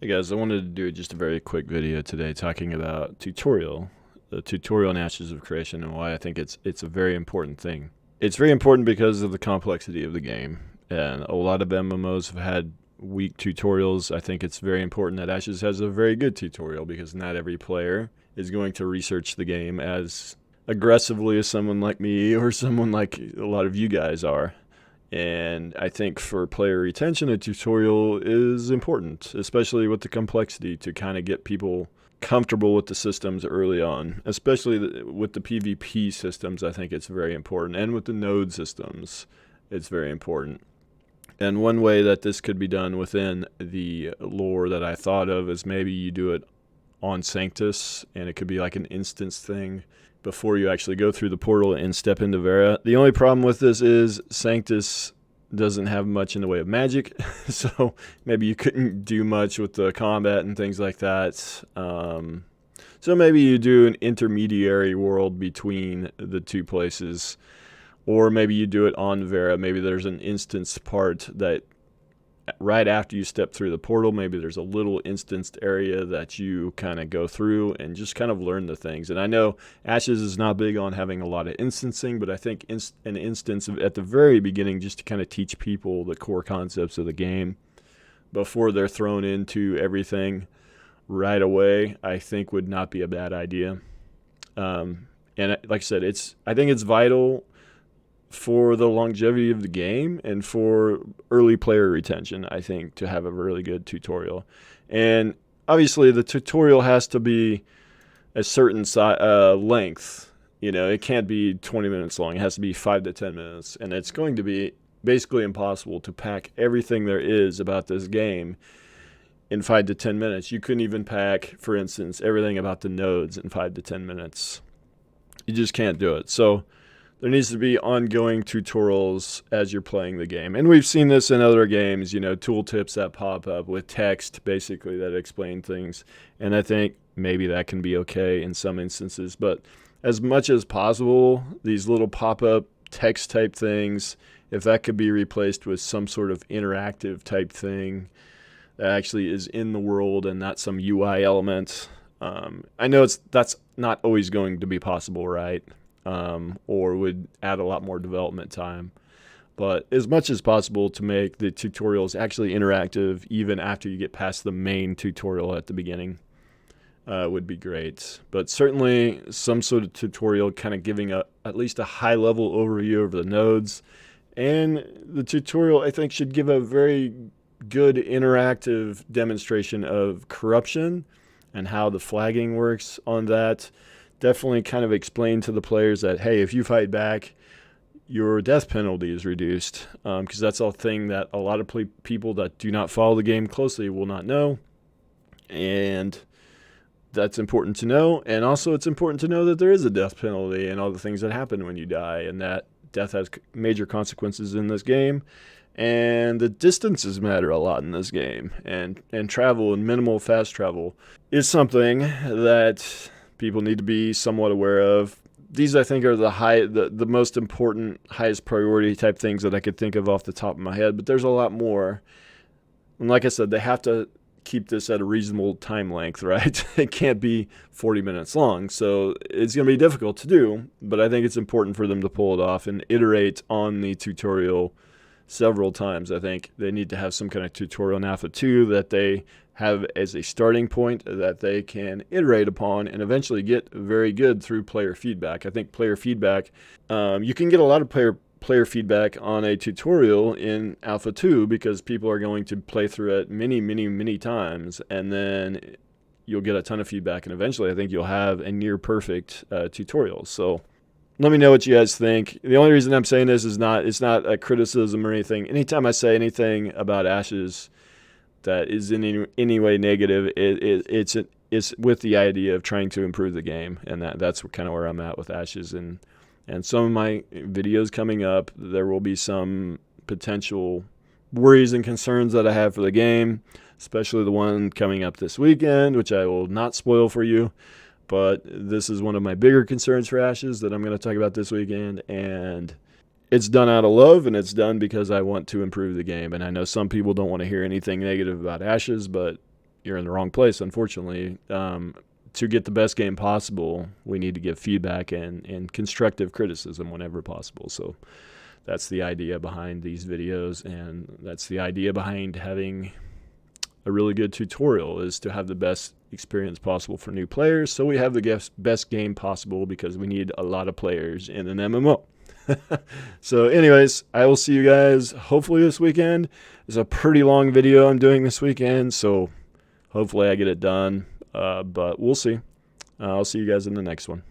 Hey guys, I wanted to do just a very quick video today talking about the tutorial in Ashes of Creation, and why I think it's a very important thing. It's very important because of the complexity of the game, and a lot of MMOs have had weak tutorials. I think it's very important that Ashes has a very good tutorial, because not every player is going to research the game as aggressively as someone like me or someone like a lot of you guys are. And I think for player retention, a tutorial is important, especially with the complexity, to kind of get people comfortable with the systems early on, especially with the PvP systems. I think it's very important, and with the node systems, it's very important. And one way that this could be done within the lore that I thought of is maybe you do it on Sanctus, and it could be like an instance thing before you actually go through the portal and step into Verra. The only problem with this is Sanctus doesn't have much in the way of magic, so maybe you couldn't do much with the combat and things like that. So maybe you do an intermediary world between the two places, or maybe you do it on Verra. Maybe there's an instance part that right after you step through the portal, maybe there's a little instanced area that you kind of go through and just kind of learn the things. And I know Ashes is not big on having a lot of instancing, but I think an instance at the very beginning, just to kind of teach people the core concepts of the game before they're thrown into everything right away, I think would not be a bad idea. And like I said, I think it's vital for the longevity of the game and for early player retention, I think, to have a really good tutorial. And obviously the tutorial has to be a certain length. You know, it can't be 20 minutes long. It has to be 5 to 10 minutes. And it's going to be basically impossible to pack everything there is about this game in 5 to 10 minutes. You couldn't even pack, for instance, everything about the nodes in 5 to 10 minutes. You just can't do it. So there needs to be ongoing tutorials as you're playing the game. And we've seen this in other games, you know, tooltips that pop up with text, basically, that explain things. And I think maybe that can be okay in some instances. But as much as possible, these little pop-up text type things, if that could be replaced with some sort of interactive type thing that actually is in the world and not some UI element. I know that's not always going to be possible, right? Or would add a lot more development time. But as much as possible to make the tutorials actually interactive, even after you get past the main tutorial at the beginning, would be great. But certainly some sort of tutorial kind of giving at least a high-level overview of the nodes. And the tutorial, I think, should give a very good interactive demonstration of corruption and how the flagging works on that. Definitely kind of explain to the players that, hey, if you fight back, your death penalty is reduced, because that's a thing that a lot of people that do not follow the game closely will not know, and that's important to know. And also it's important to know that there is a death penalty and all the things that happen when you die, and that death has major consequences in this game, and the distances matter a lot in this game, and travel and minimal fast travel is something that people need to be somewhat aware of. These, I think, are the most important, highest priority type things that I could think of off the top of my head, but there's a lot more. And like I said, they have to keep this at a reasonable time length, right? It can't be 40 minutes long, so it's going to be difficult to do, but I think it's important for them to pull it off and iterate on the tutorial several times. I think they need to have some kind of tutorial in Alpha 2 that they have as a starting point that they can iterate upon and eventually get very good through player feedback. I think player feedback, you can get a lot of player feedback on a tutorial in Alpha 2 because people are going to play through it many times, and then you'll get a ton of feedback, and eventually I think you'll have a near perfect tutorial. So let me know what you guys think. The only reason I'm saying this is it's not a criticism or anything. Anytime I say anything about Ashes that is in any way negative, it's with the idea of trying to improve the game, and that's kind of where I'm at with Ashes. And some of my videos coming up, there will be some potential worries and concerns that I have for the game, especially the one coming up this weekend, which I will not spoil for you. But this is one of my bigger concerns for Ashes that I'm going to talk about this weekend, and it's done out of love, and it's done because I want to improve the game. And I know some people don't want to hear anything negative about Ashes, but you're in the wrong place, unfortunately. To get the best game possible, we need to give feedback and constructive criticism whenever possible. So that's the idea behind these videos, and that's the idea behind having a really good tutorial, is to have the best experience possible for new players, so we have the best game possible, because we need a lot of players in an MMO. So anyways, I will see you guys hopefully this weekend. It's a pretty long video I'm doing this weekend, so hopefully I get it done, but we'll see. I'll see you guys in the next one.